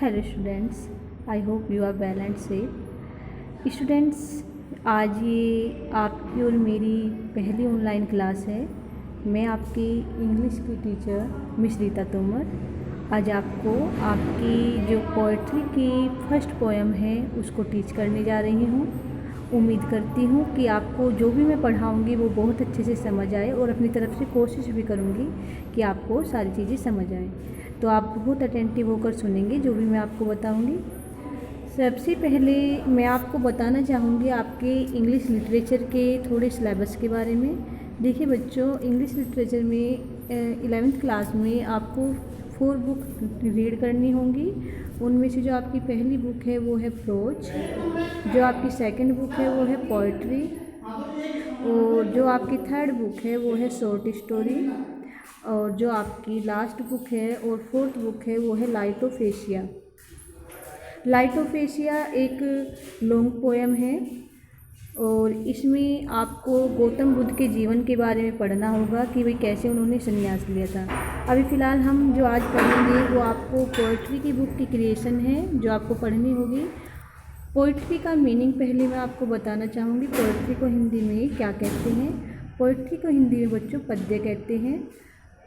Hello students, I hope you are well and safe. Students, आज ये आपकी और मेरी पहली ऑनलाइन क्लास है। मैं आपकी इंग्लिश की टीचर मिस रीता तोमर आज आपको आपकी जो पोइट्री की फर्स्ट पोएम है उसको टीच करने जा रही हूँ। उम्मीद करती हूँ कि आपको जो भी मैं पढ़ाऊँगी वो बहुत अच्छे से समझ आए और अपनी तरफ से कोशिश भी करूँगी कि आपको सारी चीज़ें समझ आएँ। तो आप बहुत अटेंटिव होकर सुनेंगे जो भी मैं आपको बताऊँगी। सबसे पहले मैं आपको बताना चाहूँगी आपके इंग्लिश लिटरेचर के थोड़े सिलेबस के बारे में। देखिए बच्चों, इंग्लिश लिटरेचर में 11th क्लास में आपको 4 बुक रीड करनी होंगी। उनमें से जो आपकी पहली बुक है वो है प्रोज, जो आपकी सेकंड बुक है वो है पोइट्री, और जो आपकी थर्ड बुक है वो है शॉर्ट स्टोरी, और जो आपकी लास्ट बुक है और फोर्थ बुक है वो है light of Asia. Light of Asia एक लॉन्ग पोएम है और इसमें आपको गौतम बुद्ध के जीवन के बारे में पढ़ना होगा कि भाई कैसे उन्होंने संन्यास लिया था। अभी फ़िलहाल हम जो आज पढ़ेंगे वो आपको पोइट्री की बुक की क्रिएशन है जो आपको पढ़नी होगी। पोइट्री का मीनिंग पहले मैं आपको बताना चाहूँगी। पोइट्री को हिंदी में क्या कहते हैं? पोइट्री को हिंदी में बच्चों पद्य कहते हैं।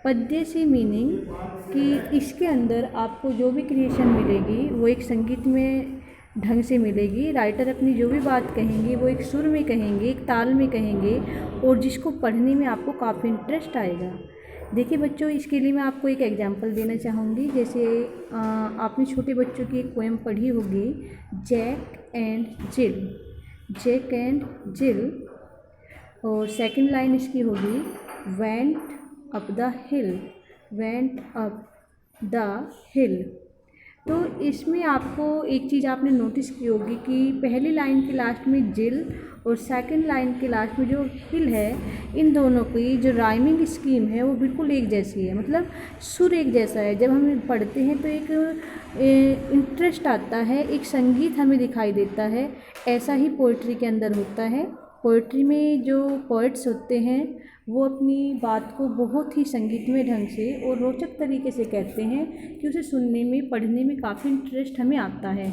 पद्य से मीनिंग कि इसके अंदर आपको जो भी क्रिएशन मिलेगी वो एक संगीत में ढंग से मिलेगी। राइटर अपनी जो भी बात कहेंगे वो एक सुर में कहेंगे, एक ताल में कहेंगे, और जिसको पढ़ने में आपको काफ़ी इंटरेस्ट आएगा। देखिए बच्चों, इसके लिए मैं आपको एक एग्जांपल देना चाहूँगी। जैसे आपने छोटे बच्चों की एक पोएम पढ़ी होगी, Jack and Jill. Jack and Jill, और सेकंड लाइन इसकी होगी went up the hill, went up the hill. तो इसमें आपको एक चीज़ आपने नोटिस की होगी कि पहली लाइन के लास्ट में जिल और सेकंड लाइन के लास्ट में जो हिल है, इन दोनों की जो राइमिंग स्कीम है वो बिल्कुल एक जैसी है, मतलब सुर एक जैसा है। जब हम पढ़ते हैं तो एक इंटरेस्ट आता है, एक संगीत हमें दिखाई देता है। ऐसा ही पोइट्री के अंदर होता है। पोइट्री में जो पोइट्स होते हैं वो अपनी बात को बहुत ही संगीतमय ढंग से और रोचक तरीके से कहते हैं कि उसे सुनने में, पढ़ने में काफ़ी इंटरेस्ट हमें आता है।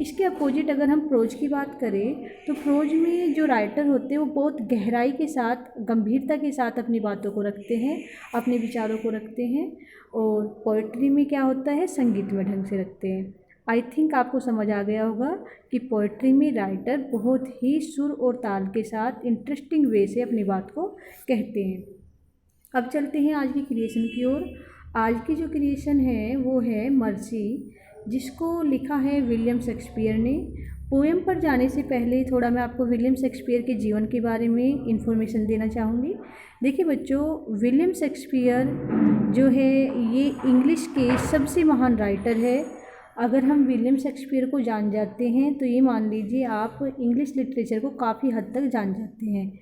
इसके अपोजिट अगर हम प्रोज की बात करें तो प्रोज में जो राइटर होते हैं वो बहुत गहराई के साथ, गंभीरता के साथ अपनी बातों को रखते हैं, अपने विचारों को रखते हैं, और पोइट्री में क्या होता है, संगीतमय ढंग से रखते हैं। आई थिंक आपको समझ आ गया होगा कि पोइट्री में राइटर बहुत ही सुर और ताल के साथ इंटरेस्टिंग वे से अपनी बात को कहते हैं। अब चलते हैं आज की क्रिएशन की ओर। आज की जो क्रिएशन है वो है मर्सी, जिसको लिखा है विलियम शेक्सपियर ने। पोएम पर जाने से पहले थोड़ा मैं आपको विलियम शेक्सपियर के जीवन के बारे में इंफॉर्मेशन देना चाहूँगी। देखिए बच्चों, विलियम शेक्सपियर जो है ये इंग्लिश के सबसे महान राइटर है। अगर हम विलियम शेक्सपियर को जान जाते हैं तो ये मान लीजिए आप इंग्लिश लिटरेचर को काफ़ी हद तक जान जाते हैं।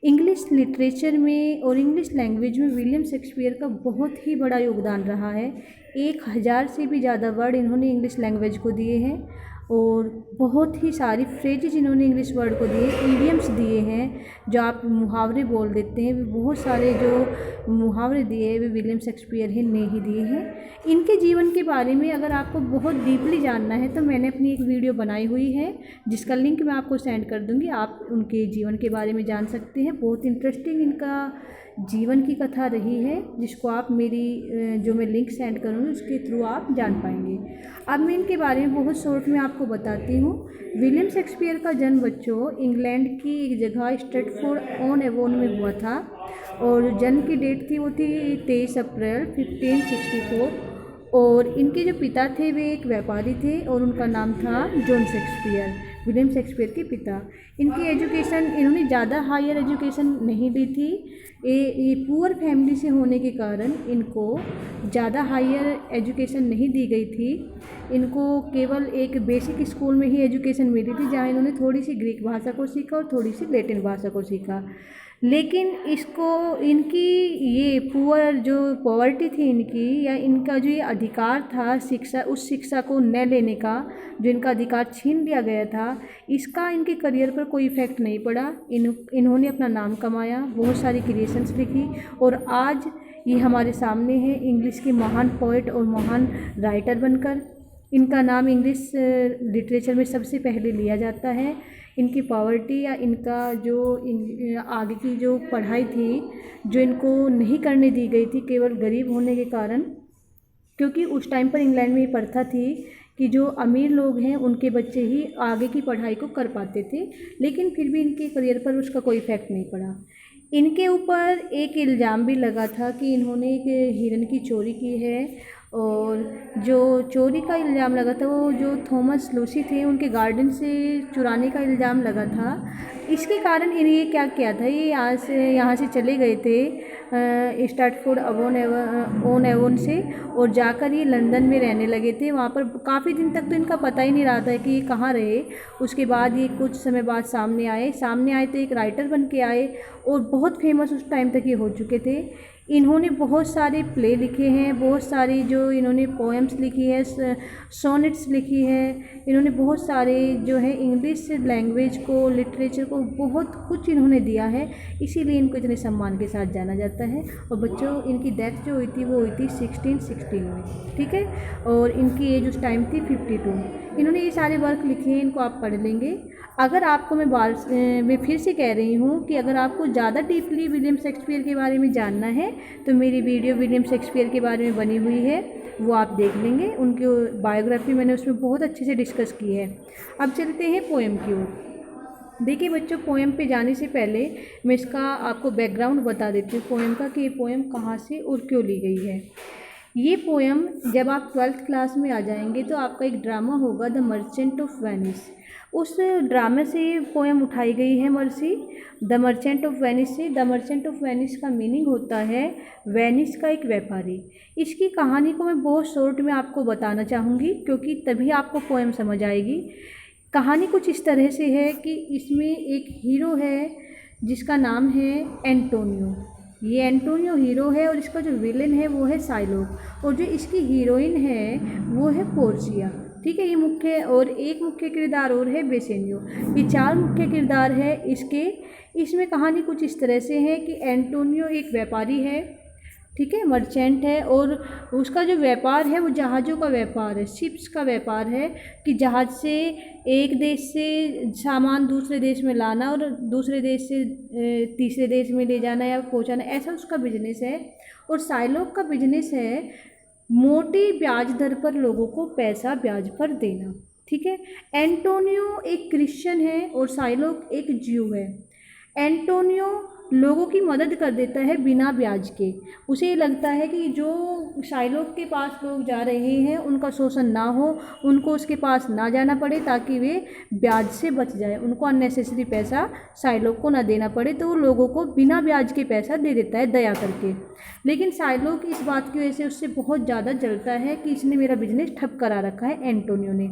इंग्लिश लिटरेचर में और इंग्लिश लैंग्वेज में विलियम शेक्सपियर का बहुत ही बड़ा योगदान रहा है। 1000 से भी ज़्यादा वर्ड इन्होंने इंग्लिश लैंग्वेज को दिए हैं, और बहुत ही सारी फ्रेजेज इन्होंने इंग्लिश वर्ड को दिए, ईडियम्स दिए हैं, जो आप मुहावरे बोल देते हैं। बहुत सारे जो मुहावरे दिए हैं वे विलियम शेक्सपियर ने ही दिए हैं। इनके जीवन के बारे में अगर आपको बहुत डीपली जानना है तो मैंने अपनी एक वीडियो बनाई हुई है जिसका लिंक मैं आपको सेंड कर दूंगी। आप उनके जीवन के बारे में जान सकते हैं। बहुत इंटरेस्टिंग इनका जीवन की कथा रही है, जिसको आप मेरी जो मैं लिंक सेंड करूँगी उसके थ्रू आप जान पाएंगे। अब मैं इनके बारे में बहुत शॉर्ट में आपको बताती हूँ। विलियम शेक्सपियर का जन्म बच्चों इंग्लैंड की एक जगह स्ट्रेटफोर्ड ऑन एवोन में हुआ था, और जन्म की डेट थी वो थी 23 अप्रैल 1564, और इनके जो पिता थे वे एक व्यापारी थे और उनका नाम था जॉन शेक्सपियर, विलियम शेक्सपियर के पिता। इनकी एजुकेशन, इन्होंने ज़्यादा हायर एजुकेशन नहीं ली थी। ये पुअर फैमिली से होने के कारण इनको ज़्यादा हायर एजुकेशन नहीं दी गई थी। इनको केवल एक बेसिक स्कूल में ही एजुकेशन मिली थी, जहाँ इन्होंने थोड़ी सी ग्रीक भाषा को सीखा और थोड़ी सी लैटिन भाषा को सीखा। लेकिन इसको, इनकी ये पुअर जो पॉवर्टी थी इनकी, या इनका जो ये अधिकार था शिक्षा, उस शिक्षा को न लेने का, जो इनका अधिकार छीन लिया गया था, इसका इनके करियर पर कोई इफ़ेक्ट नहीं पड़ा। इन्होंने अपना नाम कमाया, बहुत सारी क्रिएशंस लिखी, और आज ये हमारे सामने है इंग्लिश के महान पोएट और महान राइटर बनकर। इनका नाम इंग्लिश लिटरेचर में सबसे पहले लिया जाता है। इनकी पॉवर्टी या इनका जो आगे की जो पढ़ाई थी जो इनको नहीं करने दी गई थी केवल गरीब होने के कारण, क्योंकि उस टाइम पर इंग्लैंड में ये प्रथा थी कि जो अमीर लोग हैं उनके बच्चे ही आगे की पढ़ाई को कर पाते थे, लेकिन फिर भी इनके करियर पर उसका कोई इफ़ेक्ट नहीं पड़ा। इनके ऊपर एक इल्ज़ाम भी लगा था कि इन्होंने एक हिरन की चोरी की है, और जो चोरी का इल्ज़ाम लगा था वो जो थॉमस लूसी थे उनके गार्डन से चुराने का इल्ज़ाम लगा था। इसके कारण इन्हें क्या किया था, ये यहाँ से चले गए थे स्टैटफोर्ड ऑन एवोन से, और जाकर ये लंदन में रहने लगे थे। वहाँ पर काफ़ी दिन तक तो इनका पता ही नहीं रहा था कि ये कहाँ रहे। उसके बाद ये कुछ समय बाद सामने आए तो एक राइटर बन के आए, और बहुत फेमस उस टाइम तक ये हो चुके थे। इन्होंने बहुत सारे प्ले लिखे हैं, बहुत सारी जो इन्होंने पोएम्स लिखी है, सोनेट्स लिखी है। इन्होंने बहुत सारे जो है इंग्लिश लैंग्वेज को, लिटरेचर को बहुत कुछ इन्होंने दिया है, इसीलिए इनको इतने सम्मान के साथ जाना जाता है। और बच्चों, इनकी डेथ जो हुई थी वो हुई थी 1616 में, ठीक है, और इनकी एज उस टाइम थी 52। इन्होंने ये सारे वर्क लिखे हैं, इनको आप पढ़ लेंगे। अगर आपको मैं फिर से कह रही हूँ कि अगर आपको ज़्यादा डीपली विलियम शेक्सपियर के बारे में जानना है तो मेरी वीडियो विलियम शेक्सपियर के बारे में बनी हुई है, वो आप देख लेंगे। उनकी बायोग्राफी मैंने उसमें बहुत अच्छे से डिस्कस की है। अब चलते हैं पोएम की ओर। देखिए बच्चों, पोएम पे जाने से पहले मैं इसका आपको बैकग्राउंड बता देती हूँ पोएम का, कि ये पोएम कहाँ से और क्यों ली गई है। ये पोएम जब आप 12th क्लास में आ जाएंगे तो आपका एक ड्रामा होगा, द मर्चेंट ऑफ वेनिस। उस ड्रामे से पोएम उठाई गई है mercy, the merchant of Venice से। द मर्चेंट ऑफ वेनिस का मीनिंग होता है वेनिस का एक व्यापारी। इसकी कहानी को मैं बहुत शॉर्ट में आपको बताना चाहूँगी, क्योंकि तभी आपको पोएम समझ आएगी। कहानी कुछ इस तरह से है कि इसमें एक हीरो है जिसका नाम है एंटोनियो। ये एंटोनियो हीरो है, और इसका जो विलेन है वो है साइलोक, और जो इसकी हीरोइन है वो है पोर्चिया, ठीक है। ये मुख्य, और एक मुख्य किरदार और है बेसेनियो। ये 4 मुख्य किरदार है इसके। इसमें कहानी कुछ इस तरह से है कि एंटोनियो एक व्यापारी है, ठीक है, मर्चेंट है, और उसका जो व्यापार है वो जहाज़ों का व्यापार है, शिप्स का व्यापार है, कि जहाज़ से एक देश से सामान दूसरे देश में लाना और दूसरे देश से तीसरे देश में ले जाना या पहुंचाना, ऐसा उसका बिजनेस है। और साइलोक का बिजनेस है मोटी ब्याज दर पर लोगों को पैसा ब्याज पर देना, ठीक है। एंटोनियो एक क्रिश्चियन है और साइलोक एक ज्यू है। एंटोनियो लोगों की मदद कर देता है बिना ब्याज के। उसे लगता है कि जो साइलोक के पास लोग जा रहे हैं उनका शोषण ना हो, उनको उसके पास ना जाना पड़े, ताकि वे ब्याज से बच जाए, उनको अननेसेसरी पैसा साइलोक को ना देना पड़े, तो वो लोगों को बिना ब्याज के पैसा दे देता है दया करके। लेकिन साइलोक इस बात की वजह से उससे बहुत ज़्यादा जलता है कि इसने मेरा बिजनेस ठप करा रखा है एंटोनियो ने।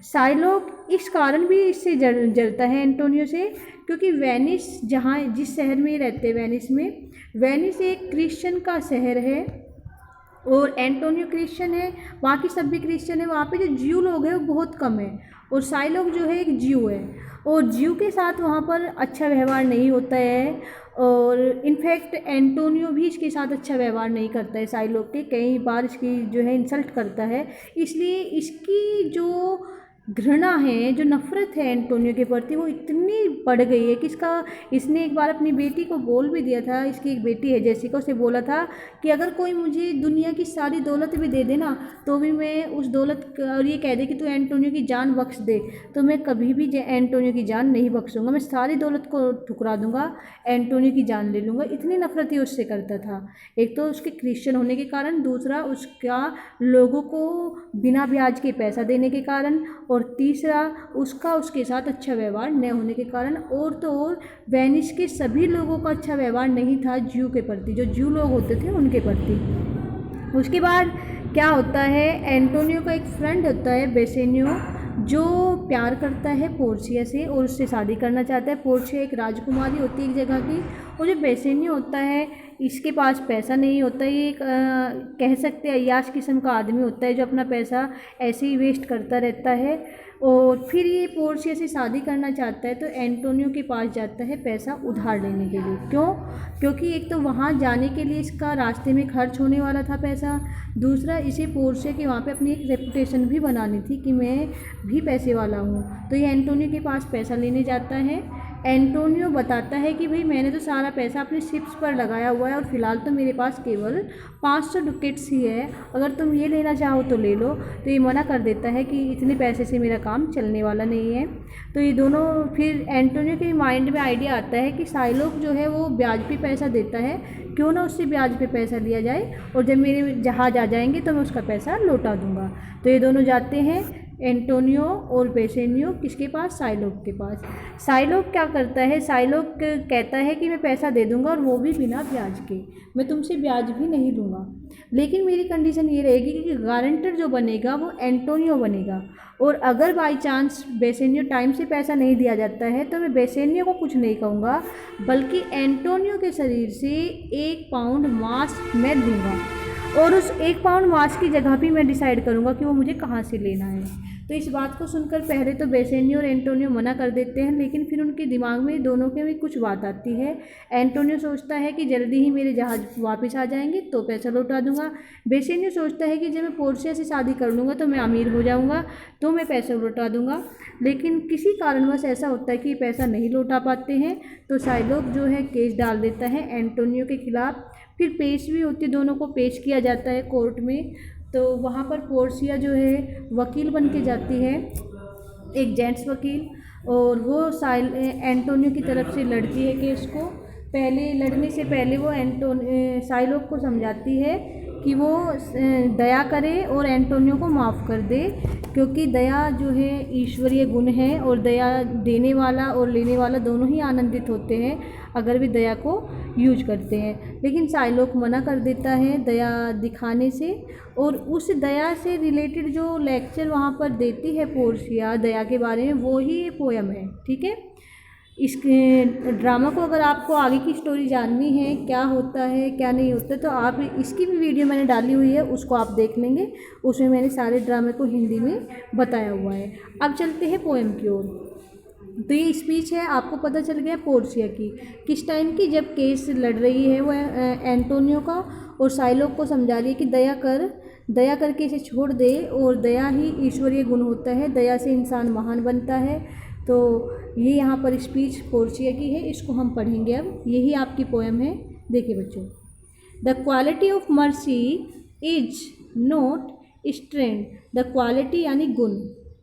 साइलोक इस कारण भी इससे जलता है एंटोनियो से, क्योंकि वेनिस, जहाँ जिस शहर में रहते हैं वेनिस में, वेनिस एक क्रिश्चियन का शहर है और एंटोनियो क्रिश्चियन है, बाकी सब भी क्रिश्चियन है। वहाँ पे जो ज्यू लोग हैं वो बहुत कम है, और साइलोक जो है एक ज्यू है, और ज्यू के साथ वहाँ पर अच्छा व्यवहार नहीं होता है, और इनफैक्ट एंटोनियो भी इसके साथ अच्छा व्यवहार नहीं करता है साइलोक के, कई बार इसकी जो है इंसल्ट करता है। इसलिए इसकी जो घृणा है, जो नफ़रत है एंटोनियो के प्रति, वो इतनी बढ़ गई है कि इसने एक बार अपनी बेटी को बोल भी दिया था। इसकी एक बेटी है जेसिका, उसे बोला था कि अगर कोई मुझे दुनिया की सारी दौलत भी दे देना तो भी मैं उस दौलत, और ये कह दे कि तू एंटोनियो की जान बख्श दे, तो मैं कभी भी एंटोनियो की जान नहीं बख्शूंगा, मैं सारी दौलत को ठुकरा दूंगा, एंटोनियो की जान ले लूँगा। इतनी नफरत ही उससे करता था। एक तो उसके क्रिश्चियन होने के कारण, दूसरा उसका लोगों को बिना ब्याज के पैसा देने के कारण, और तीसरा उसका उसके साथ अच्छा व्यवहार न होने के कारण। और तो और वेनिस के सभी लोगों का अच्छा व्यवहार नहीं था ज्यू के प्रति, जो ज्यू लोग होते थे उनके प्रति। उसके बाद क्या होता है, एंटोनियो का एक फ्रेंड होता है बेसेनियो, जो प्यार करता है पोर्चिया से और उससे शादी करना चाहता है। पोर्चिया एक राजकुमारी होती है एक जगह की, और जो बेसेनियो होता है इसके पास पैसा नहीं होता, ये एक कह सकते हैं अय्याश किस्म का आदमी होता है जो अपना पैसा ऐसे ही वेस्ट करता रहता है। और फिर ये पोर्शिया से शादी करना चाहता है तो एंटोनियो के पास जाता है पैसा उधार लेने के लिए। क्यों? क्योंकि एक तो वहाँ जाने के लिए इसका रास्ते में खर्च होने वाला था पैसा, दूसरा इसे पोर्शिया के वहाँ पे अपनी एक रेपुटेशन भी बनानी थी कि मैं भी पैसे वाला हूँ। तो ये एंटोनियो के पास पैसा लेने जाता है। एंटोनियो बताता है कि भाई मैंने तो सारा पैसा अपने शिप्स पर लगाया हुआ है और फ़िलहाल तो मेरे पास केवल 500 डुकेट्स ही है, अगर तुम ये लेना चाहो तो ले लो। तो ये मना कर देता है कि इतने पैसे से मेरा काम चलने वाला नहीं है। तो ये दोनों, फिर एंटोनियो के माइंड में आइडिया आता है कि साइलोक जो है वो ब्याज पे पैसा देता है, क्यों ना उससे ब्याज पे पैसा लिया जाए और जब मेरे जहाज़ आ जाएंगे तो मैं उसका पैसा लौटा दूंगा। तो ये दोनों जाते हैं, एंटोनियो और बेसेनियो, किसके पास? साइलोक के पास। साइलोक क्या करता है? साइलोक कहता है कि मैं पैसा दे दूंगा और वो भी बिना ब्याज के, मैं तुमसे ब्याज भी नहीं लूँगा, लेकिन मेरी कंडीशन ये रहेगी कि गारंटर जो बनेगा वो एंटोनियो बनेगा, और अगर बाई चांस बेसेनियो टाइम से पैसा नहीं दिया जाता है तो मैं बेसेनियो को कुछ नहीं कहूँगा, बल्कि एंटोनियो के शरीर से 1 पाउंड मांस मैं दूंगा, और उस 1 पाउंड मांस की जगह भी मैं डिसाइड करूँगा कि वो मुझे कहाँ से लेना है। तो इस बात को सुनकर पहले तो बेसेनियो और एंटोनियो मना कर देते हैं, लेकिन फिर उनके दिमाग में दोनों के भी कुछ बात आती है। एंटोनियो सोचता है कि जल्दी ही मेरे जहाज़ वापस आ जाएंगे तो पैसा लौटा दूंगा। बेसेनियो सोचता है कि जब मैं पोर्शिया से शादी कर लूँगा तो मैं अमीर हो जाऊँगा तो मैं पैसा लौटा दूंगा, लेकिन किसी कारणवश ऐसा होता है कि पैसा नहीं लौटा पाते हैं। तो साइलोक जो है केस डाल देता है एंटोनियो के खिलाफ। फिर पेश भी होती, दोनों को पेश किया जाता है कोर्ट में। तो वहाँ पर पोर्शिया जो है वकील बन के जाती है, एक जेंट्स वकील, और वो एंटोनियो की तरफ से लड़ती है केस को। पहले लड़ने से पहले वो साइलोक को समझाती है कि वो दया करे और एंटोनियो को माफ़ कर दे, क्योंकि दया जो है ईश्वरीय गुण है और दया देने वाला और लेने वाला दोनों ही आनंदित होते हैं अगर वे दया को यूज करते हैं। लेकिन साइलोक मना कर देता है दया दिखाने से, और उस दया से रिलेटेड जो लेक्चर वहाँ पर देती है पोर्शिया दया के बारे में, वो ही ये पोयम है। ठीक है, इस ड्रामा को अगर आपको आगे की स्टोरी जाननी है, क्या होता है क्या नहीं होता, तो आप इसकी भी वीडियो मैंने डाली हुई है, उसको आप देख लेंगे। उसमें मैंने सारे ड्रामे को हिंदी में बताया हुआ है। अब चलते हैं पोएम की ओर। तो ये स्पीच है, आपको पता चल गया पोर्शिया की किस टाइम की, जब केस लड़ रही है वो एंटोनियो का, और साइलोक को समझा रही है कि दया करके इसे छोड़ दे, और दया ही ईश्वरीय गुण होता है, दया से इंसान महान बनता है। तो ये यहाँ पर स्पीच पोर्शिया की है, इसको हम पढ़ेंगे अब। यही आपकी पोएम है। देखिए बच्चों, the quality of mercy is not strength. The quality यानी गुण,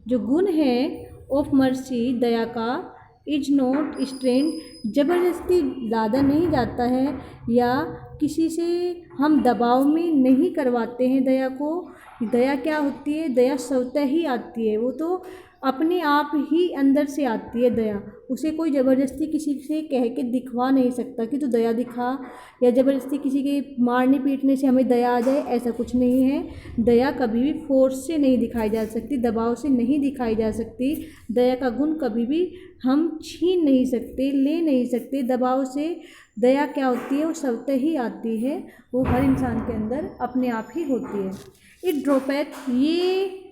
जो गुण है ऑफ मर्सी दया का, इज नॉट स्ट्रेंथ ज़बरदस्ती लादा नहीं जाता है, या किसी से हम दबाव में नहीं करवाते हैं दया को। दया क्या होती है? दया स्वतः ही आती है, वो तो अपने आप ही अंदर से आती है दया। उसे कोई ज़बरदस्ती किसी से कह के दिखवा नहीं सकता कि तू दया दिखा, या ज़बरदस्ती किसी के मारने पीटने से हमें दया आ जाए, ऐसा कुछ नहीं है। दया कभी भी फोर्स से नहीं दिखाई जा सकती, दबाव से नहीं दिखाई जा सकती। दया का गुण कभी भी हम छीन नहीं सकते, ले नहीं सकते दबाव से। दया क्या होती है? वो स्वतः ही आती है, वो हर इंसान के अंदर अपने आप ही होती है। इट ड्रॉपेथ, ये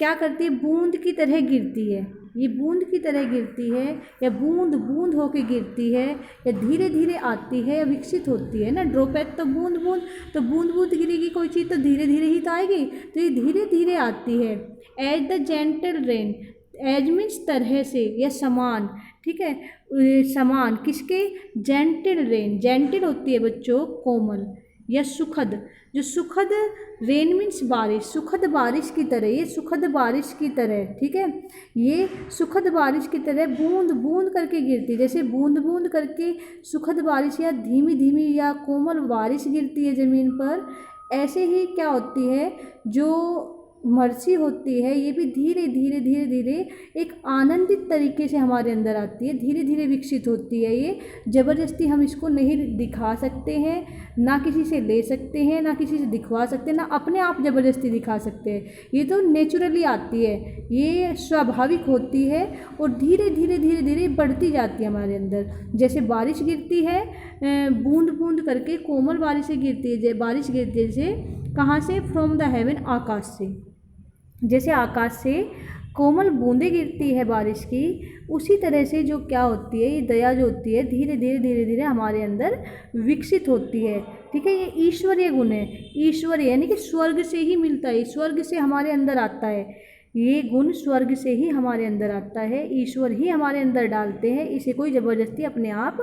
क्या करती है? बूंद की तरह गिरती है। ये बूंद की तरह गिरती है, या बूंद बूंद होके गिरती है, या धीरे धीरे आती है, या विकसित होती है ना। ड्रॉपेट तो बूंद बूंद, तो बूंद बूंद गिरेगी कोई चीज़ तो धीरे धीरे ही तो आएगी, तो ये धीरे धीरे आती है। As the gentle rain, as means तरह से या समान, ठीक है, समान किसके? Gentle rain. जेंटल होती है बच्चों कोमल या सुखद, जो सुखद रेन मीन्स बारिश, सुखद बारिश की तरह, ये सुखद बारिश की तरह, ठीक है, ये सुखद बारिश की तरह बूंद बूंद करके गिरती, जैसे बूंद बूंद करके सुखद बारिश या धीमी धीमी या कोमल बारिश गिरती है ज़मीन पर, ऐसे ही क्या होती है, जो मर्सी होती है ये भी धीरे धीरे धीरे धीरे एक आनंदित तरीके से हमारे अंदर आती है, धीरे धीरे विकसित होती है। ये ज़बरदस्ती हम इसको नहीं दिखा सकते हैं, ना किसी से ले सकते हैं, ना किसी से दिखवा सकते हैं, ना अपने आप ज़बरदस्ती दिखा सकते हैं। ये तो नेचुरली आती है, ये स्वाभाविक होती है और धीरे धीरे धीरे धीरे बढ़ती जाती है हमारे अंदर। जैसे बारिश गिरती है, बूंद बूंद करके कोमल बारिशें गिरती है। बारिश गिरती है जैसे कहाँ से, फ्रॉम द हेवन, आकाश से। जैसे आकाश से कोमल बूंदें गिरती है बारिश की, उसी तरह से जो क्या होती है, ये दया जो होती है धीरे धीरे धीरे धीरे हमारे अंदर विकसित होती है। ठीक है, ये ईश्वरीय गुण है। ईश्वरीय यानी कि स्वर्ग से ही मिलता है, स्वर्ग से हमारे अंदर आता है। ये गुण स्वर्ग से ही हमारे अंदर आता है, ईश्वर ही हमारे अंदर डालते हैं। इसे कोई ज़बरदस्ती अपने आप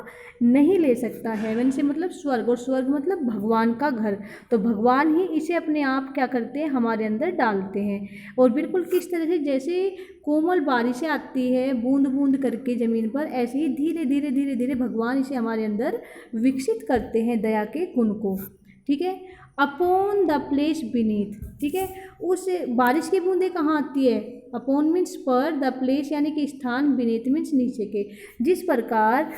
नहीं ले सकता। हेवन से मतलब स्वर्ग, और स्वर्ग मतलब भगवान का घर। तो भगवान ही इसे अपने आप क्या करते हैं, हमारे अंदर डालते हैं। और बिल्कुल किस तरह से, जैसे कोमल बारिशें आती है बूंद बूंद करके ज़मीन पर, ऐसे ही धीरे धीरे धीरे धीरे भगवान इसे हमारे अंदर विकसित करते हैं, दया के गुण को। ठीक है, अपॉन द प्लेस बीनीथ। ठीक है, उस बारिश की बूंदें कहाँ आती है, अपॉन मीन्स पर, द प्लेस यानी कि स्थान, बीनीथ मीन्स नीचे के। जिस प्रकार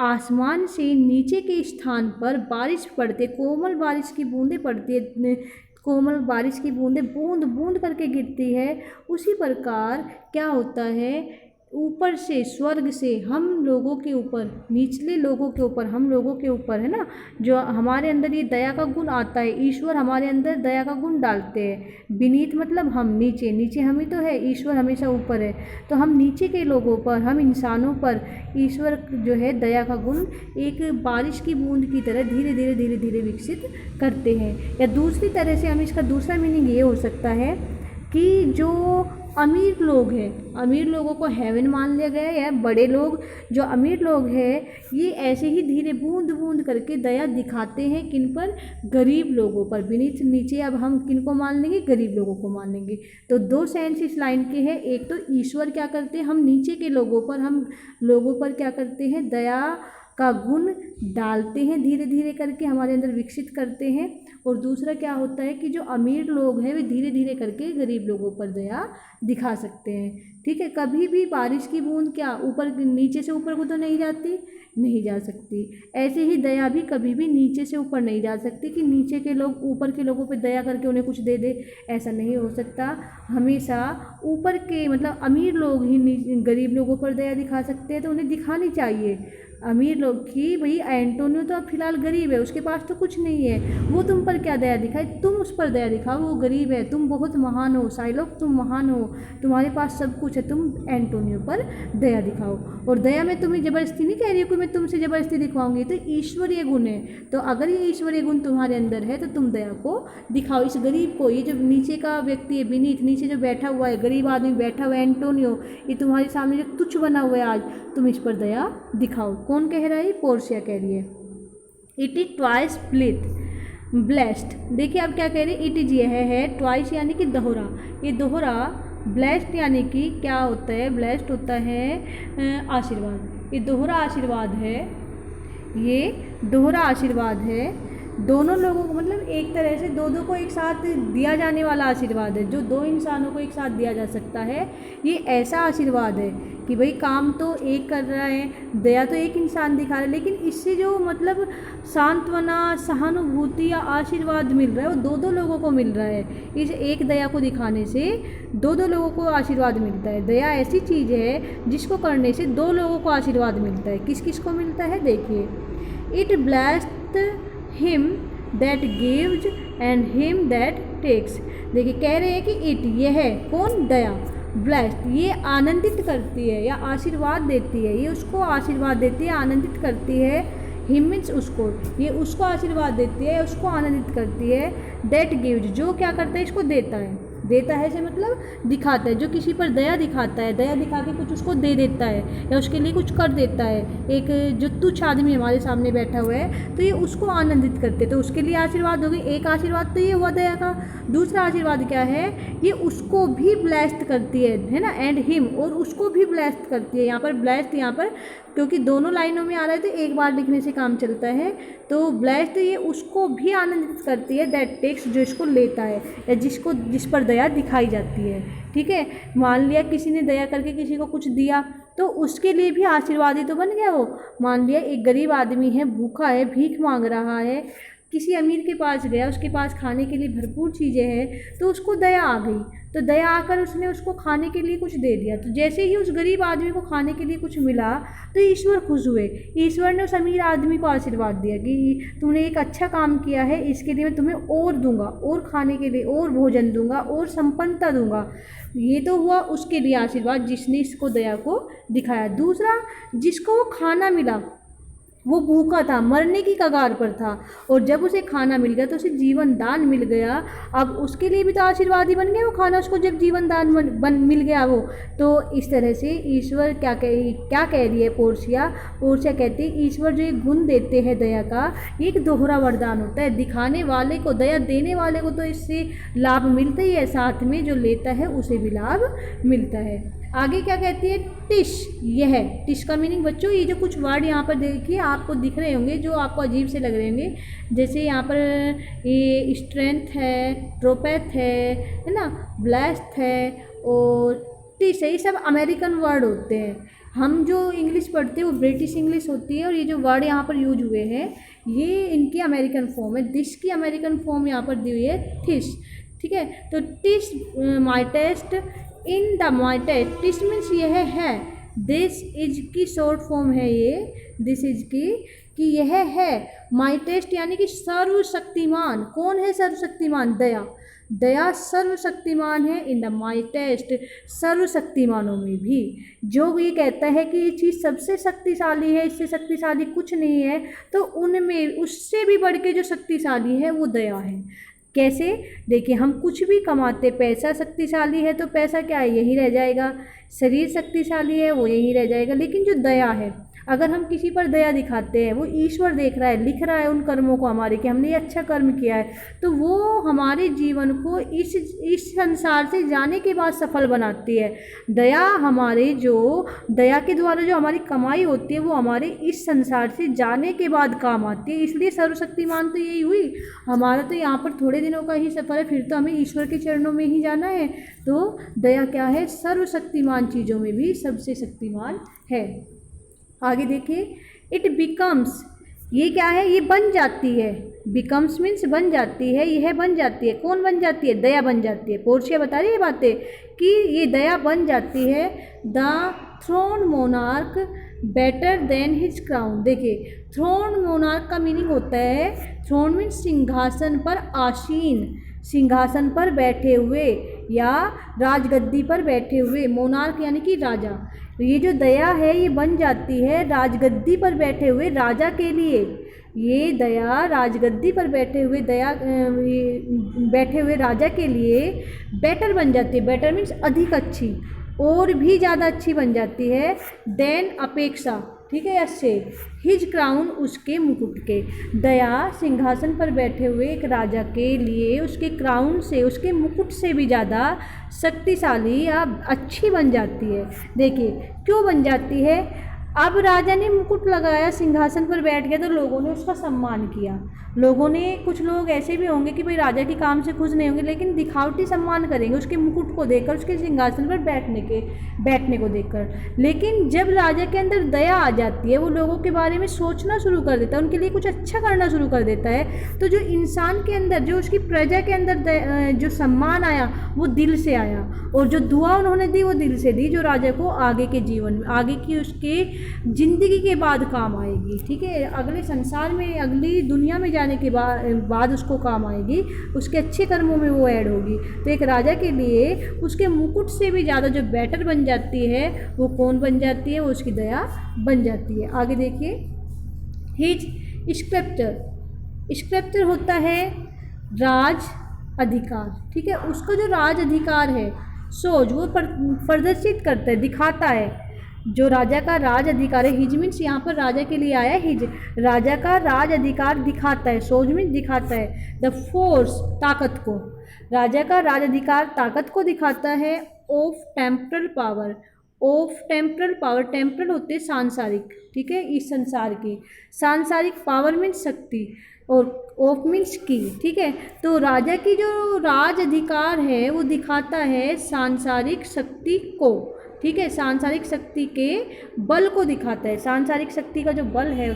आसमान से नीचे के स्थान पर बारिश पड़ते, कोमल बारिश की बूंदें पड़ती है, कोमल बारिश की बूंदें बूंद बूंद करके गिरती है, उसी प्रकार क्या होता है, ऊपर से स्वर्ग से हम लोगों के ऊपर, निचले लोगों के ऊपर, हम लोगों के ऊपर है ना, जो हमारे अंदर ये दया का गुण आता है, ईश्वर हमारे अंदर दया का गुण डालते हैं। बीनीत मतलब हम, नीचे, नीचे हम ही तो है, ईश्वर हमेशा ऊपर है। तो हम नीचे के लोगों पर, हम इंसानों पर ईश्वर जो है दया का गुण एक बारिश की बूंद की तरह धीरे धीरे धीरे धीरे विकसित करते हैं। या दूसरी तरह से हम इसका दूसरा मीनिंग ये हो सकता है कि जो अमीर लोग हैं, अमीर लोगों को हेवन मान लिया गया है, या बड़े लोग जो अमीर लोग हैं, ये ऐसे ही धीरे बूंद बूंद करके दया दिखाते हैं, किन पर, गरीब लोगों पर। बीनीथ नीचे अब हम किन को मान लेंगे, गरीब लोगों को मान लेंगे। तो दो सेंस इस लाइन के हैं। एक तो ईश्वर क्या करते हैं, हम नीचे के लोगों पर, हम लोगों पर क्या करते हैं, दया का गुण डालते हैं, धीरे धीरे करके हमारे अंदर विकसित करते हैं। और दूसरा क्या होता है कि जो अमीर लोग हैं वे धीरे धीरे करके गरीब लोगों पर दया दिखा सकते हैं। ठीक है, कभी भी बारिश की बूंद क्या ऊपर, नीचे से ऊपर को तो नहीं जाती, नहीं जा सकती। ऐसे ही दया भी कभी भी नीचे से ऊपर नहीं जा सकती कि नीचे के लोग ऊपर के लोगों पे दया करके उन्हें कुछ दे दे, ऐसा नहीं हो सकता। हमेशा ऊपर के मतलब अमीर लोग ही गरीब लोगों पर दया दिखा सकते हैं, तो उन्हें दिखानी चाहिए। अमीर लोग की, भाई एंटोनियो तो अब फिलहाल गरीब है, उसके पास तो कुछ नहीं है, वो तुम पर क्या दया दिखाए, तुम उस पर दया दिखाओ, वो गरीब है, तुम बहुत महान हो, साइलोक तुम महान हो, तुम्हारे पास सब कुछ है, तुम एंटोनियो पर दया दिखाओ। और दया मैं तुम्हें ज़बरदस्ती नहीं कह रही हूँ कि मैं तुमसे ज़बरदस्ती दिखवाऊंगी, तो ईश्वरीय गुण है। तो अगर ये ईश्वरीय गुण तुम्हारे अंदर है तो तुम दया को दिखाओ। इस गरीब को, ये जो नीचे का व्यक्ति है, बीनीथ नीचे जो बैठा हुआ है, गरीब आदमी बैठा हुआ है एंटोनियो, ये तुम्हारे सामने जो तुच्छ बना हुआ है आज, तुम इस पर दया दिखाओ। कौन कह रहा है, पोर्शिया कह रही है। It is twice blessed. देखिए आप क्या कह रहे हैं, इट इज यह है, ट्वाइस यानी कि दोहरा, ये दोहरा, ब्लेस्ड यानी कि क्या होता है, ब्लेस्ड होता है आशीर्वाद। ये दोहरा आशीर्वाद है, ये दोहरा आशीर्वाद है। दोनों लोगों को मतलब एक तरह से दो को एक साथ दिया जाने वाला आशीर्वाद है, जो दो इंसानों को एक साथ दिया जा सकता है। ये ऐसा आशीर्वाद है कि भाई काम तो एक कर रहा है, दया तो एक इंसान दिखा रहा है, लेकिन इससे जो मतलब सांत्वना, सहानुभूति या आशीर्वाद मिल रहा है वो दो लोगों को मिल रहा है। इस एक दया को दिखाने से दो लोगों को आशीर्वाद मिलता है। दया ऐसी चीज़ है जिसको करने से दो लोगों को आशीर्वाद मिलता है। किस किस को मिलता है, देखिए, it blessed him that gives and him that takes. देखिए कह रहे हैं कि इट, ये है कौन, दया, ब्लेस्ड, ये आनंदित करती है या आशीर्वाद देती है, ये उसको आशीर्वाद देती है, आनंदित करती है। हिम मीन्स उसको, ये उसको आशीर्वाद देती है, उसको आनंदित करती है। दैट गिव्स, जो क्या करता है, इसको देता है। देता है से मतलब दिखाता है, जो किसी पर दया दिखाता है, दया दिखा के कुछ उसको दे देता है या उसके लिए कुछ कर देता है। एक जो तुच्छ आदमी हमारे सामने बैठा हुआ है तो ये उसको आनंदित करते, तो उसके लिए आशीर्वाद हो गई। एक आशीर्वाद तो ये हुआ दया का। दूसरा आशीर्वाद क्या है, ये उसको भी ब्लेस्ड करती है ना, एंड हिम, और उसको भी ब्लेस्ड करती है। यहाँ पर ब्लेस्ड, यहाँ पर क्योंकि दोनों लाइनों में आ रहा है तो एक बार लिखने से काम चलता है। तो ब्लेस्ड ये उसको भी आनंदित करती है, दैट टेक्स, जो इसको लेता है या जिस पर दया दिखाई जाती है। ठीक है, मान लिया किसी ने दया करके किसी को कुछ दिया तो उसके लिए भी आशीर्वादी तो बन गया वो। मान लिया एक गरीब आदमी है, भूखा है, भीख मांग रहा है, किसी अमीर के पास गया, उसके पास खाने के लिए भरपूर चीज़ें हैं, तो उसको दया आ गई, तो दया आकर उसने उसको खाने के लिए कुछ दे दिया। तो जैसे ही उस गरीब आदमी को खाने के लिए कुछ मिला तो ईश्वर खुश हुए। ईश्वर ने उस अमीर आदमी को आशीर्वाद दिया कि तूने एक अच्छा काम किया है, इसके लिए मैं तुम्हें और दूंगा, और खाने के लिए और भोजन दूंगा, और संपन्नता दूंगा। ये तो हुआ उसके लिए आशीर्वाद जिसने इसको दया को दिखाया। दूसरा, जिसको वो खाना मिला, वो भूखा था, मरने की कगार पर था, और जब उसे खाना मिल गया तो उसे जीवन दान मिल गया। अब उसके लिए भी तो आशीर्वाद ही बन गया वो खाना, उसको जब जीवन दान मिल गया वो। तो इस तरह से ईश्वर क्या कह रही है पोर्शिया कहती है ईश्वर जो एक गुण देते हैं दया का, ये एक दोहरा वरदान होता है। दिखाने वाले को, दया देने वाले को तो इससे लाभ मिलता ही है, साथ में जो लेता है उसे भी लाभ मिलता है। आगे क्या कहती है, टिश। यह है टिश का मीनिंग बच्चों, ये जो कुछ वर्ड यहाँ पर देखिए आपको दिख रहे होंगे जो आपको अजीब से लग रहे होंगे, जैसे यहाँ पर ये स्ट्रेंथ है, ट्रोपैथ है ना, ब्लेस्ड है और टिश है, ये सब अमेरिकन वर्ड होते हैं। हम जो इंग्लिश पढ़ते हैं वो ब्रिटिश इंग्लिश होती है, और ये जो वर्ड यहाँ पर यूज हुए हैं ये इनकी अमेरिकन फॉर्म है। दिस की अमेरिकन फॉर्म यहाँ पर दी हुई है थिश। ठीक है, तो टिश माई test in the my test, टिश means यह है, दिस इज की शॉर्ट फॉर्म है ये, दिस इज की कि यह है, माई टेस्ट यानी कि सर्वशक्तिमान। कौन है सर्वशक्तिमान? दया। दया सर्वशक्तिमान है, इन द माई टेस्ट, सर्वशक्तिमानों में भी। जो ये कहता है कि ये चीज़ सबसे शक्तिशाली है, इससे शक्तिशाली कुछ नहीं है, तो उनमें उससे भी बढ़ के जो शक्तिशाली है वो दया है। कैसे? देखिए, हम कुछ भी कमाते, पैसा शक्तिशाली है तो पैसा क्या है, यही रह जाएगा। शरीर शक्तिशाली है, वो यही रह जाएगा। लेकिन जो दया है, अगर हम किसी पर दया दिखाते हैं, वो ईश्वर देख रहा है, लिख रहा है उन कर्मों को हमारे कि हमने ये अच्छा कर्म किया है, तो वो हमारे जीवन को इस संसार से जाने के बाद सफल बनाती है। दया हमारे जो दया के द्वारा जो हमारी कमाई होती है वो हमारे इस संसार से जाने के बाद काम आती है। इसलिए सर्वशक्तिमान तो यही हुई। हमारा तो यहाँ पर थोड़े दिनों का ही सफ़र है, फिर तो हमें ईश्वर के चरणों में ही जाना है। तो दया क्या है? सर्वशक्तिमान चीज़ों में भी सबसे शक्तिमान है। आगे देखिए, इट बिकम्स, ये क्या है? ये बन जाती है। बिकम्स मीन्स बन जाती है, यह बन जाती है। कौन बन जाती है? दया बन जाती है। पोर्शिया बता रही है बातें कि ये दया बन जाती है। The throne monarch better than his crown. देखिए, थ्रोन मोनार्क का मीनिंग होता है, थ्रोन मीन्स सिंहासन पर आसीन, सिंहासन पर बैठे हुए या राजगद्दी पर बैठे हुए। मोनार्क यानी कि राजा। ये जो दया है ये बन जाती है राजगद्दी पर बैठे हुए राजा के लिए। ये दया राजगद्दी पर बैठे हुए राजा के लिए बेटर बन जाती है। बेटर मीन्स अधिक अच्छी, और भी ज़्यादा अच्छी बन जाती है। देन अपेक्षा, ठीक है, इससे हिज क्राउन, उसके मुकुट के। दया सिंहासन पर बैठे हुए एक राजा के लिए उसके क्राउन से, उसके मुकुट से भी ज़्यादा शक्तिशाली या अच्छी बन जाती है। देखिए क्यों बन जाती है? अब राजा ने मुकुट लगाया, सिंहासन पर बैठ गया, तो लोगों ने उसका सम्मान किया। लोगों ने, कुछ लोग ऐसे भी होंगे कि भाई राजा के काम से खुश नहीं होंगे, लेकिन दिखावटी सम्मान करेंगे उसके मुकुट को देखकर, उसके सिंहासन पर बैठने को देखकर। लेकिन जब राजा के अंदर दया आ जाती है, वो लोगों के बारे में सोचना शुरू कर देता है, उनके लिए कुछ अच्छा करना शुरू कर देता है, तो जो इंसान के अंदर, जो उसकी प्रजा के अंदर जो सम्मान आया वो दिल से आया, और जो दुआ उन्होंने दी वो दिल से दी, जो राजा को आगे के जीवन में, आगे की उसके ज़िंदगी के बाद काम आएगी। ठीक है, अगले संसार में, अगली दुनिया में जाने के बाद उसको काम आएगी, उसके अच्छे कर्मों में वो ऐड होगी। तो एक राजा के लिए उसके मुकुट से भी ज़्यादा जो बेटर बन जाती है वो कौन बन जाती है? वो उसकी दया बन जाती है। आगे देखिए, हिज स्क्रिप्चर। स्क्रिप्चर होता है राज अधिकार। ठीक है, उसका जो राज अधिकार है, सोच, वो प्रदर्शित करता है, दिखाता है। जो राजा का राज अधिकार है, हिज मीन्स यहाँ पर राजा के लिए आया, हिज, राजा का राज अधिकार दिखाता है। सोज मीन्स दिखाता है। द फोर्स, ताकत को। राजा का राजाधिकार ताकत को दिखाता है। Of temporal power, of temporal power, temporal होते हैं सांसारिक, ठीक है, इस संसार की। सांसारिक पावर मीन्स शक्ति, और ऑफ मीन्स की, ठीक है। तो राजा की जो राज अधिकार है वो दिखाता है सांसारिक शक्ति को, ठीक है, सांसारिक शक्ति के बल को दिखाता है। सांसारिक शक्ति का जो बल है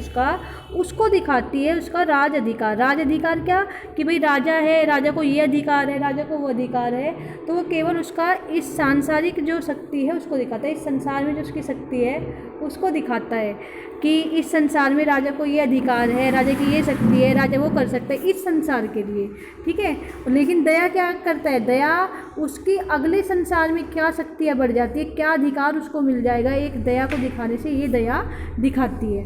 उसको दिखाती है उसका राज अधिकार। राज अधिकार क्या, कि भाई राजा है, राजा को ये अधिकार है, राजा को वो अधिकार है, तो वो केवल उसका इस सांसारिक जो शक्ति है उसको दिखाता है। इस संसार में जो उसकी शक्ति है उसको दिखाता है कि इस संसार में राजा को ये अधिकार है, राजा की ये शक्ति है, राजा वो कर सकता है इस संसार के लिए, ठीक है। लेकिन दया क्या करता है, दया उसकी अगले संसार में क्या शक्तियाँ बढ़ जाती है, क्या अधिकार उसको मिल जाएगा, एक दया को दिखाने से ये दया दिखाती है।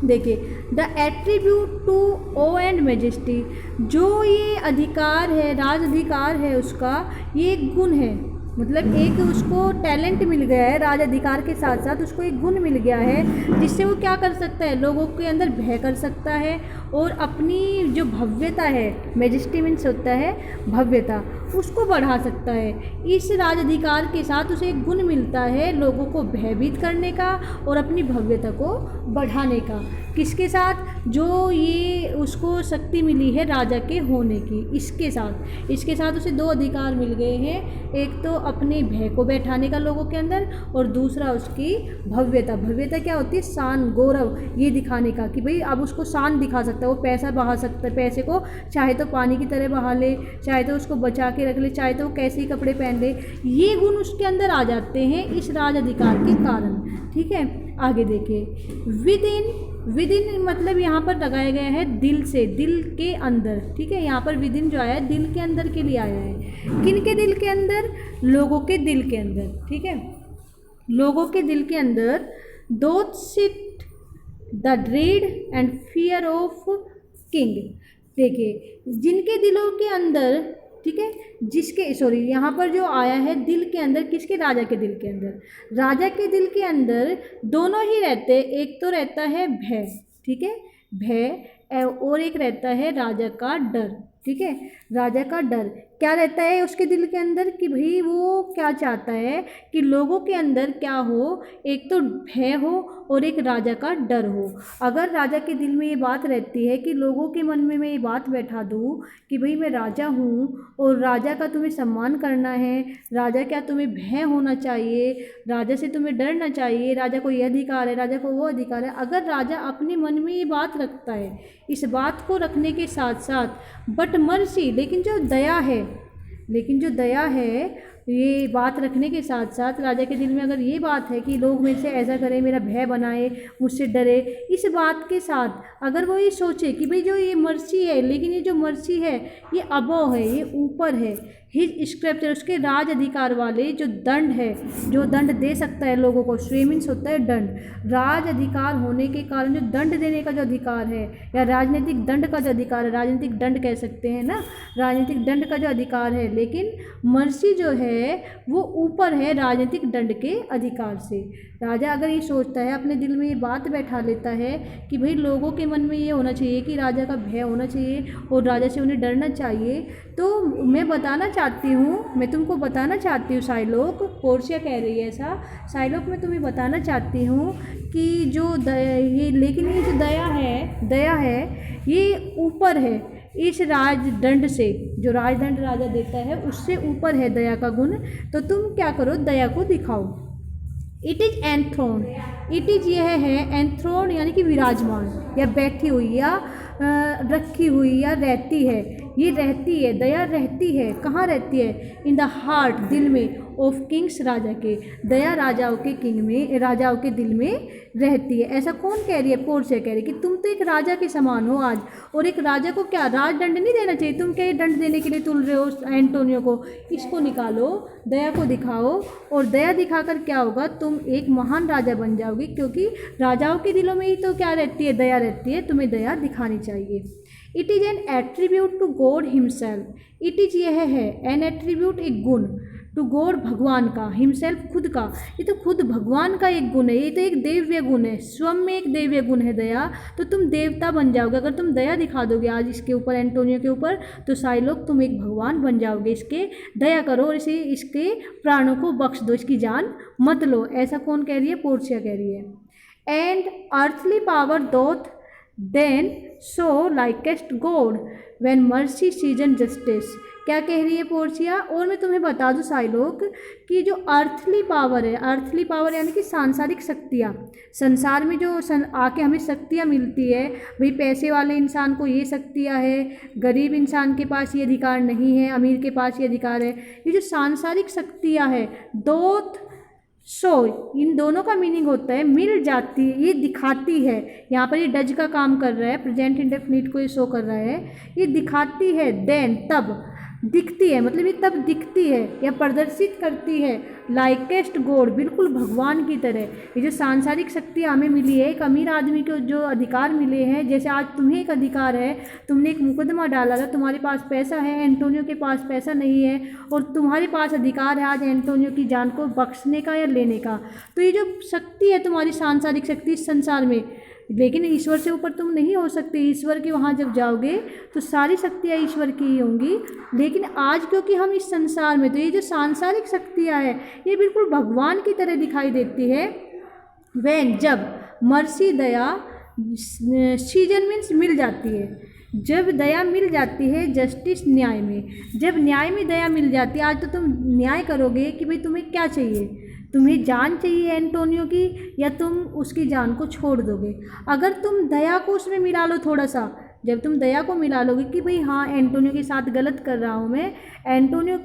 देखिए, the attribute to awe and majesty, जो ये अधिकार है, राज अधिकार है उसका, ये एक गुण है, मतलब एक उसको टैलेंट मिल गया है। राज अधिकार के साथ साथ उसको एक गुण मिल गया है जिससे वो क्या कर सकता है, लोगों के अंदर भय कर सकता है और अपनी जो भव्यता है, मेजेस्टी मीन्स होता है भव्यता, उसको बढ़ा सकता है। इस राज अधिकार के साथ उसे एक गुण मिलता है लोगों को भयभीत करने का और अपनी भव्यता को बढ़ाने का। किसके साथ, जो ये उसको शक्ति मिली है राजा के होने की, इसके साथ उसे दो अधिकार मिल गए हैं। एक तो अपने भय को बैठाने का लोगों के अंदर, और दूसरा उसकी भव्यता। भव्यता क्या होती है, शान, गौरव, ये दिखाने का कि भाई अब उसको शान दिखा सकता है, वो पैसा बहा सकता है, पैसे को चाहे तो पानी की तरह बहा ले, चाहे तो उसको बचा के रख ले, चाहे तो वो कैसे ही कपड़े पहन ले, ये गुण उसके अंदर आ जाते हैं इस राज अधिकार के कारण, ठीक है। आगे देखिए, विद इन मतलब यहाँ पर लगाया गया है दिल से, दिल के अंदर, ठीक है। यहाँ पर विद इन जो आया है दिल के अंदर के लिए आया है। किन के दिल के अंदर, लोगों के दिल के अंदर, ठीक है। लोगों के दिल के अंदर doth sit the dread and fear of king. देखिए, जिनके दिलों के अंदर, ठीक है, जिसके यहाँ पर जो आया है दिल के अंदर, किसके, राजा के दिल के अंदर। राजा के दिल के अंदर दोनों ही रहते हैं, एक तो रहता है भय, ठीक है, भय, और एक रहता है राजा का डर, ठीक है। राजा का डर क्या रहता है उसके दिल के अंदर, कि भाई वो क्या चाहता है कि लोगों के अंदर क्या हो, एक तो भय हो और एक राजा का डर हो। अगर राजा के दिल में ये बात रहती है कि लोगों के मन में मैं ये बात बैठा दूँ कि भाई मैं राजा हूँ और राजा का तुम्हें सम्मान करना है, राजा क्या तुम्हें भय होना चाहिए, राजा से तुम्हें डरना चाहिए, राजा को ये अधिकार है, राजा को वो अधिकार है। अगर राजा अपने मन में ये बात रखता है, इस बात को रखने के साथ साथ बट मर्सी, लेकिन जो दया है, ये बात रखने के साथ साथ राजा के दिल में अगर ये बात है कि लोग मेरे से ऐसा करें, मेरा भय बनाए, मुझसे डरे, इस बात के साथ अगर वो ये सोचे कि भाई जो ये मर्सी है, लेकिन ये जो मर्सी है ये अबव है, ये ऊपर है, हिज स्क्रिप्चर, उसके राज अधिकार वाले जो दंड है, जो दंड दे सकता है लोगों को, श्रेय मीन्स होता है दंड, राज अधिकार होने के कारण जो दंड देने का जो अधिकार है, या राजनीतिक दंड का जो अधिकार है, राजनीतिक दंड कह सकते हैं ना, राजनीतिक दंड का जो अधिकार है, लेकिन मर्सी जो है वो ऊपर है राजनीतिक दंड के अधिकार से। राजा अगर ये सोचता है, अपने दिल में ये बात बैठा लेता है कि भाई लोगों के मन में ये होना चाहिए कि राजा का भय होना चाहिए और राजा से उन्हें डरना चाहिए, तो मैं तुमको बताना चाहती हूँ शाइलॉक, पोर्शिया कह रही है ऐसा, शाइलॉक मैं तुम्हें बताना चाहती हूँ कि लेकिन ये जो दया है ये ऊपर है इस राजदंड से, जो राजदंड राजा देता है उससे ऊपर है दया का गुण। तो तुम क्या करो, दया को दिखाओ। It is anthrone, it is यह है, एंथ्रोन यानी कि विराजमान या बैठी हुई या रखी हुई या रहती है, ये रहती है, दया रहती है, कहाँ रहती है, इन द हार्ट, दिल में, ऑफ किंग्स, राजा के, दया राजाओं के किंग में, राजाओं के दिल में रहती है। ऐसा कौन कह रही है, पोर्शिया कह रही है कि तुम तो एक राजा के समान हो आज, और एक राजा को क्या राजदंड नहीं देना चाहिए, तुम क्या ये दंड देने के लिए तुल रहे हो एंटोनियो को, इसको निकालो, दया को दिखाओ, और दया दिखाकर क्या होगा, तुम एक महान राजा बन जाओगे, क्योंकि राजाओं के दिलों में ही तो क्या रहती है, दया रहती है, तुम्हें दया दिखानी चाहिए। It is an attribute to God himself, it is यह है, एन एट्रीब्यूट एक गुण, टू गॉड भगवान का, हिमसेल्फ खुद का, ये तो खुद भगवान का एक गुण है, ये तो एक दिव्य गुण है, स्वयं में एक दिव्य गुण है दया। तो तुम देवता बन जाओगे अगर तुम दया दिखा दोगे आज इसके ऊपर, एंटोनियो के ऊपर, तो साइलोग तुम एक भगवान बन जाओगे। इसके दया करो और इसे इसके प्राणों को बख्श दो, इसकी जान मत लो। ऐसा कौन कह रही है? पोर्शिया कह रही है। And earthly power doth then show likest God when mercy seasons justice. क्या कह रही है पोर्शिया? और मैं तुम्हें बता दूं साइलोग कि जो अर्थली पावर है, अर्थली पावर यानी कि सांसारिक शक्तियाँ, संसार में जो आके हमें शक्तियाँ मिलती है, भाई पैसे वाले इंसान को ये शक्तियाँ है, गरीब इंसान के पास ये अधिकार नहीं है, अमीर के पास ये अधिकार है, ये जो सांसारिक शक्तियाँ है, दोथ सो इन दोनों का मीनिंग होता है मिल जाती है, ये दिखाती है। यहाँ पर ये डज का काम कर रहा है, प्रेजेंट इंडेफिनिट को ये शो कर रहा है, ये दिखाती है, देन तब दिखती है, मतलब ये तब दिखती है या प्रदर्शित करती है, लाइकेस्ट गॉड बिल्कुल भगवान की तरह। ये जो सांसारिक शक्तियाँ हमें मिली है, एक अमीर आदमी को जो अधिकार मिले हैं, जैसे आज तुम्हें एक अधिकार है, तुमने एक मुकदमा डाला था, तुम्हारे पास पैसा है, एंटोनियो के पास पैसा नहीं है, और तुम्हारे पास अधिकार है आज एंटोनियो की जान को बख्शने का या लेने का। तो ये जो शक्ति है तुम्हारी सांसारिक शक्ति इस संसार में, लेकिन ईश्वर से ऊपर तुम नहीं हो सकते। ईश्वर के वहाँ जब जाओगे तो सारी शक्तियाँ ईश्वर की ही होंगी, लेकिन आज क्योंकि हम इस संसार में, तो ये जो सांसारिक शक्तियाँ हैं ये बिल्कुल भगवान की तरह दिखाई देती है। वैन जब मर्सी दया, सीजन मीन्स मिल जाती है, जब दया मिल जाती है, जस्टिस न्याय में, जब न्याय में दया मिल जाती है। आज तो तुम न्याय करोगे कि भाई तुम्हें क्या चाहिए, तुम्हें जान चाहिए एंटोनियो की, या तुम उसकी जान को छोड़ दोगे। अगर तुम दया को उसमें मिला लो थोड़ा सा, जब तुम दया को मिला लोगे कि भाई हाँ एंटोनियो के साथ गलत कर रहा हूँ मैं, एंटोनियो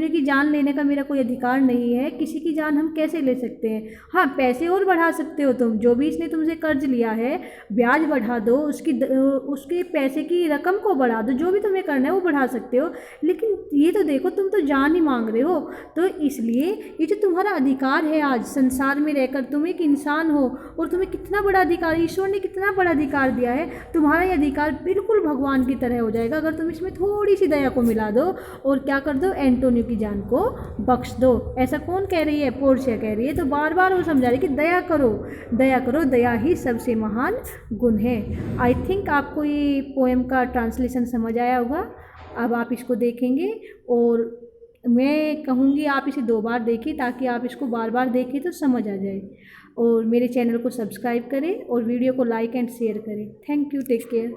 की जान लेने का मेरा कोई अधिकार नहीं है, किसी की जान हम कैसे ले सकते हैं। हाँ पैसे और बढ़ा सकते हो तुम, जो भी इसने तुमसे कर्ज लिया है ब्याज बढ़ा दो, उसके पैसे की रकम को बढ़ा दो, जो भी तुम्हें करना है वो बढ़ा सकते हो, लेकिन ये तो देखो तुम तो जान ही मांग रहे हो। तो इसलिए ये जो तुम्हारा अधिकार है आज संसार में रहकर, तुम एक इंसान हो और तुम्हें कितना बड़ा अधिकार, ईश्वर ने कितना बड़ा अधिकार दिया है, तुम्हारा अधिकार बिल्कुल भगवान की तरह हो जाएगा अगर तुम इसमें थोड़ी सी दया को मिला दो और क्या कर दो, एंटोनियो की जान को बख्श दो। ऐसा कौन कह रही है? पोर्शिया कह रही है। तो बार बार वो समझा रही है कि दया करो, दया करो, दया ही सबसे महान गुण है। आई थिंक आपको ये पोएम का ट्रांसलेशन समझ आया होगा। अब आप इसको देखेंगे और मैं कहूँगी आप इसे 2 बार देखिए ताकि आप इसको बार बार देखें तो समझ आ जाए, और मेरे चैनल को सब्सक्राइब करें और वीडियो को लाइक एंड शेयर करें। Thank you, take care.